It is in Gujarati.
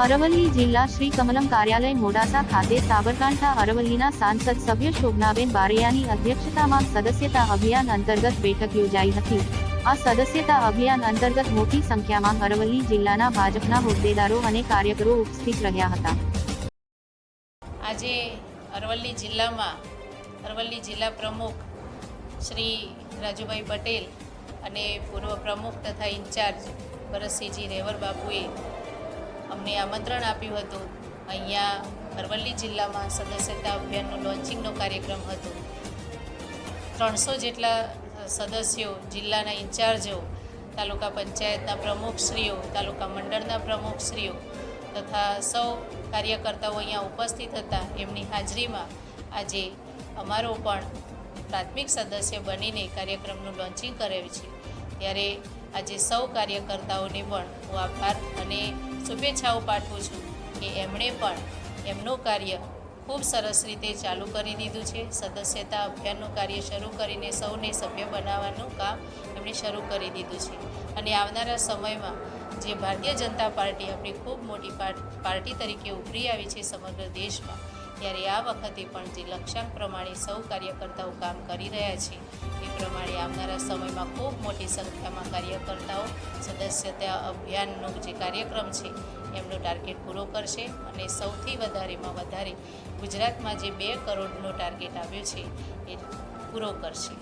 અરવલ્લી જિલ્લા શ્રી કમલમ કાર્યાલય મોડાસા ખાતે સાબરકાંઠા અરવલ્લીના સાંસદ સભ્ય શોભનાબેન બારૈયાની અધ્યક્ષતામાં સદસ્યતા અભિયાન અંતર્ગત બેઠક યોજાઈ હતી। આ સદસ્યતા અભિયાન અંતર્ગત મોટી સંખ્યામાં અરવલ્લી જિલ્લાના ભાજપના હોદ્દેદારો અને કાર્યકરો ઉપસ્થિત રહ્યા હતા। આજે અરવલ્લી જિલ્લામાં અરવલ્લી જિલ્લા પ્રમુખ શ્રી રાજુભાઈ પટેલ અને પૂર્વ પ્રમુખ તથા ઇન્ચાર્જ ભરતસિંહજી રેવર બાપુએ અમને આમંત્રણ આપ્યું હતું। અહીંયા અરવલ્લી જિલ્લામાં સદસ્યતા અભિયાનનું લોન્ચિંગનો કાર્યક્રમ હતો। 300 જેટલા સદસ્યો, જિલ્લાના ઇન્ચાર્જો, તાલુકા પંચાયતના પ્રમુખશ્રીઓ, તાલુકા મંડળના પ્રમુખશ્રીઓ તથા સૌ કાર્યકર્તાઓ અહીંયા ઉપસ્થિત હતા। એમની હાજરીમાં આજે અમારો પણ પ્રાથમિક સદસ્ય બનીને કાર્યક્રમનું લોન્ચિંગ કરેલ છે। ત્યારે આજે સૌ કાર્યકર્તાઓને પણ હું આભાર અને શુભેચ્છાઓ પાઠવું છું કે એમણે પણ એમનું કાર્ય ખૂબ સરસ રીતે ચાલુ કરી દીધું છે। સદસ્યતા અભિયાનનું કાર્ય શરૂ કરીને સૌને સભ્ય બનાવવાનું કામ એમણે શરૂ કરી દીધું છે અને આવનારા સમયમાં જે ભારતીય જનતા પાર્ટી આપણી ખૂબ મોટી પાર્ટી તરીકે ઉભરી આવી છે સમગ્ર દેશમાં, ત્યારે આ વખતે પણ જે લક્ષ્યાંક પ્રમાણે સૌ કાર્યકર્તાઓ કામ કરી રહ્યા છે એ પ્રમાણે આવનારા સમયમાં ખૂબ મોટી સંખ્યામાં કાર્યકર્તાઓ સદસ્યતા અભિયાનનો જે કાર્યક્રમ છે એમનો ટાર્ગેટ પૂરો કરશે અને સૌથી વધારેમાં વધારે ગુજરાતમાં જે 2 કરોડનો ટાર્ગેટ આવ્યો છે એ પૂરો કરશે।